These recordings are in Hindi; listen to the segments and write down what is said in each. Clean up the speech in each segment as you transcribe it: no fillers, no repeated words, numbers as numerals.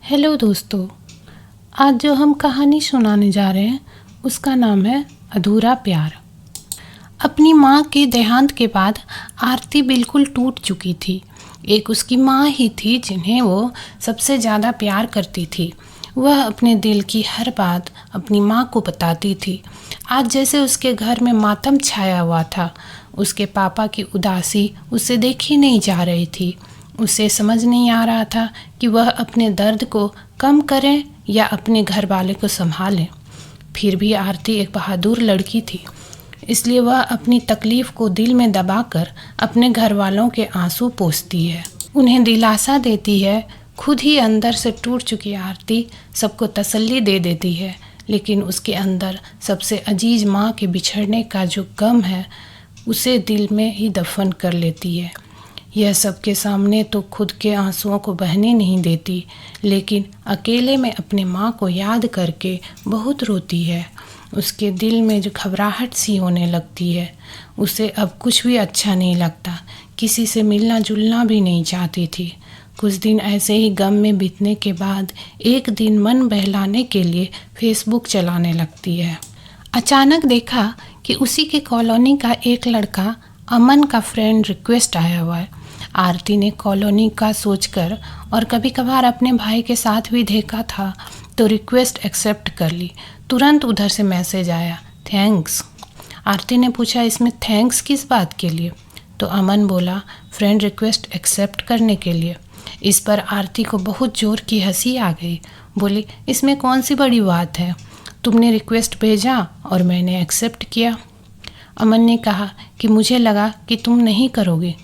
हेलो दोस्तों, आज जो हम कहानी सुनाने जा रहे हैं उसका नाम है अधूरा प्यार। अपनी माँ के देहांत के बाद आरती बिल्कुल टूट चुकी थी। एक उसकी माँ ही थी जिन्हें वो सबसे ज़्यादा प्यार करती थी। वह अपने दिल की हर बात अपनी माँ को बताती थी। आज जैसे उसके घर में मातम छाया हुआ था। उसके पापा की उदासी उससे देखी नहीं जा रही थी। उसे समझ नहीं आ रहा था कि वह अपने दर्द को कम करें या अपने घर वाले को संभालें। फिर भी आरती एक बहादुर लड़की थी, इसलिए वह अपनी तकलीफ़ को दिल में दबाकर अपने घर वालों के आंसू पोंछती है, उन्हें दिलासा देती है। खुद ही अंदर से टूट चुकी आरती सबको तसल्ली दे देती है, लेकिन उसके अंदर सबसे अजीज माँ के बिछड़ने का जो गम है उसे दिल में ही दफन कर लेती है। यह सबके सामने तो खुद के आंसुओं को बहने नहीं देती, लेकिन अकेले में अपने माँ को याद करके बहुत रोती है। उसके दिल में जो घबराहट सी होने लगती है। उसे अब कुछ भी अच्छा नहीं लगता, किसी से मिलना जुलना भी नहीं चाहती थी। कुछ दिन ऐसे ही गम में बीतने के बाद एक दिन मन बहलाने के लिए फेसबुक चलाने लगती है। अचानक देखा कि उसी के कॉलोनी का एक लड़का अमन का फ्रेंड रिक्वेस्ट आया हुआ है। आरती ने कॉलोनी का सोचकर और कभी कभार अपने भाई के साथ भी देखा था तो रिक्वेस्ट एक्सेप्ट कर ली। तुरंत उधर से मैसेज आया, थैंक्स। आरती ने पूछा, इसमें थैंक्स किस बात के लिए? तो अमन बोला, फ्रेंड रिक्वेस्ट एक्सेप्ट करने के लिए। इस पर आरती को बहुत ज़ोर की हंसी आ गई। बोली, इसमें कौन सी बड़ी बात है, तुमने रिक्वेस्ट भेजा और मैंने एक्सेप्ट किया। अमन ने कहा कि मुझे लगा कि तुम नहीं करोगे,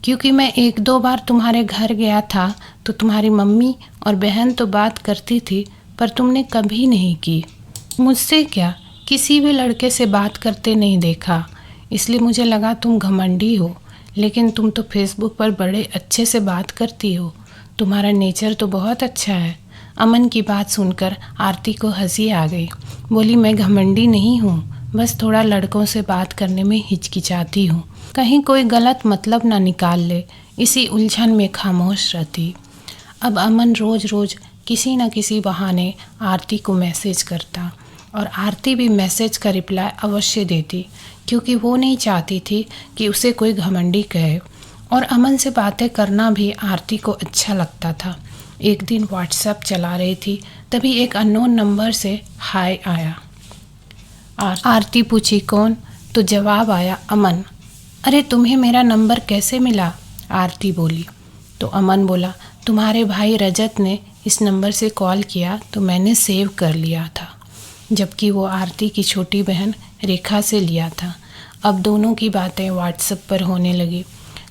क्योंकि मैं एक दो बार तुम्हारे घर गया था तो तुम्हारी मम्मी और बहन तो बात करती थी, पर तुमने कभी नहीं की। मुझसे क्या, किसी भी लड़के से बात करते नहीं देखा, इसलिए मुझे लगा तुम घमंडी हो। लेकिन तुम तो फेसबुक पर बड़े अच्छे से बात करती हो, तुम्हारा नेचर तो बहुत अच्छा है। अमन की बात सुनकर आरती को हंसी आ गई। बोली, मैं घमंडी नहीं हूँ, बस थोड़ा लड़कों से बात करने में हिचकिचाती हूँ, कहीं कोई गलत मतलब ना निकाल ले, इसी उलझन में खामोश रहती। अब अमन रोज़ रोज़ किसी न किसी बहाने आरती को मैसेज करता और आरती भी मैसेज का रिप्लाई अवश्य देती, क्योंकि वो नहीं चाहती थी कि उसे कोई घमंडी कहे। और अमन से बातें करना भी आरती को अच्छा लगता था। एक दिन व्हाट्सएप चला रही थी, तभी एक अननोन नंबर से हाय आया। आरती पूछी, कौन? तो जवाब आया, अमन। अरे तुम्हें मेरा नंबर कैसे मिला? आरती बोली। तो अमन बोला, तुम्हारे भाई रजत ने इस नंबर से कॉल किया तो मैंने सेव कर लिया था, जबकि वो आरती की छोटी बहन रेखा से लिया था। अब दोनों की बातें व्हाट्सएप पर होने लगी,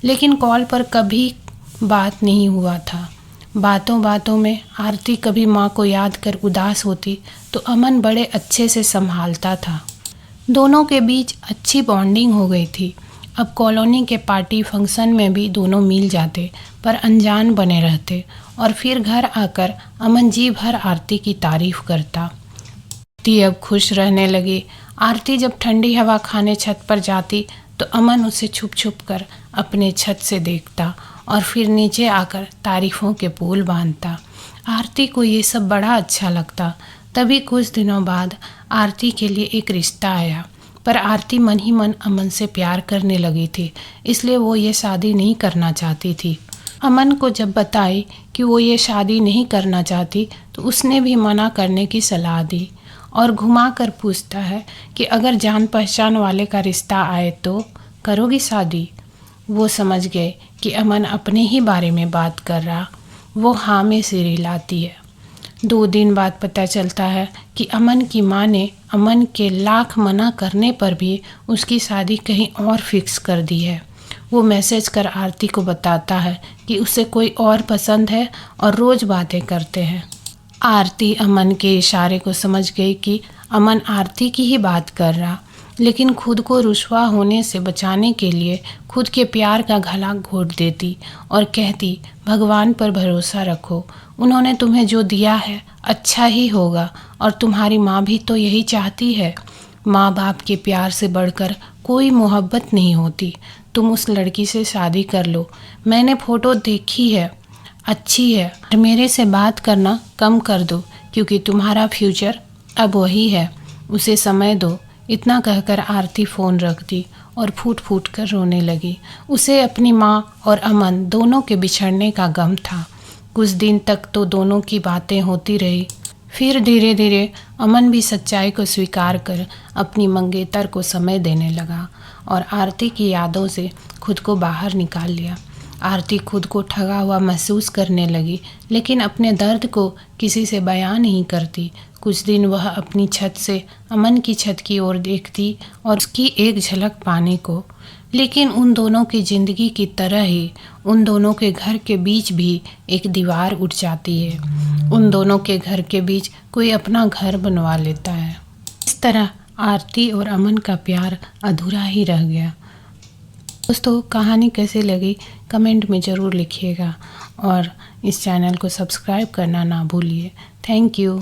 लेकिन कॉल पर कभी बात नहीं हुआ था। बातों बातों में आरती कभी माँ को याद कर उदास होती तो अमन बड़े अच्छे से संभालता था। दोनों के बीच अच्छी बॉन्डिंग हो गई थी। अब कॉलोनी के पार्टी फंक्शन में भी दोनों मिल जाते, पर अनजान बने रहते। और फिर घर आकर अमन जी भर आरती की तारीफ करता। आरती अब खुश रहने लगी। आरती जब ठंडी हवा खाने छत पर जाती तो अमन उसे छुप छुप कर अपने छत से देखता और फिर नीचे आकर तारीफ़ों के पुल बांधता। आरती को ये सब बड़ा अच्छा लगता। तभी कुछ दिनों बाद आरती के लिए एक रिश्ता आया, पर आरती मन ही मन अमन से प्यार करने लगी थी, इसलिए वो ये शादी नहीं करना चाहती थी। अमन को जब बताई कि वो ये शादी नहीं करना चाहती तो उसने भी मना करने की सलाह दी और घुमा कर पूछता है कि अगर जान पहचान वाले का रिश्ता आए तो करोगी शादी? वो समझ गए कि अमन अपने ही बारे में बात कर रहा। वो हाँ में सिर हिलाती है। 2 दिन बाद पता चलता है कि अमन की माँ ने अमन के लाख मना करने पर भी उसकी शादी कहीं और फिक्स कर दी है। वो मैसेज कर आरती को बताता है कि उसे कोई और पसंद है और रोज़ बातें करते हैं। आरती अमन के इशारे को समझ गई कि अमन आरती की ही बात कर रहा, लेकिन खुद को रुस्वा होने से बचाने के लिए खुद के प्यार का गला घोट देती और कहती, भगवान पर भरोसा रखो, उन्होंने तुम्हें जो दिया है अच्छा ही होगा और तुम्हारी माँ भी तो यही चाहती है। माँ बाप के प्यार से बढ़कर कोई मोहब्बत नहीं होती। तुम उस लड़की से शादी कर लो, मैंने फ़ोटो देखी है, अच्छी है, मेरे से बात करना कम कर दो क्योंकि तुम्हारा फ्यूचर अब वही है, उसे समय दो। इतना कहकर आरती फ़ोन रख दी और फूट फूट कर रोने लगी। उसे अपनी माँ और अमन दोनों के बिछड़ने का गम था। कुछ दिन तक तो दोनों की बातें होती रही। फिर धीरे धीरे अमन भी सच्चाई को स्वीकार कर अपनी मंगेतर को समय देने लगा और आरती की यादों से खुद को बाहर निकाल लिया। आरती खुद को ठगा हुआ महसूस करने लगी, लेकिन अपने दर्द को किसी से बयां नहीं करती। कुछ दिन वह अपनी छत से अमन की छत की ओर देखती और उसकी एक झलक पाने को, लेकिन उन दोनों की ज़िंदगी की तरह ही उन दोनों के घर के बीच भी एक दीवार उठ जाती है। उन दोनों के घर के बीच कोई अपना घर बनवा लेता है। इस तरह आरती और अमन का प्यार अधूरा ही रह गया। दोस्तों, कहानी कैसे लगी कमेंट में ज़रूर लिखिएगा और इस चैनल को सब्सक्राइब करना ना भूलिए। Thank you.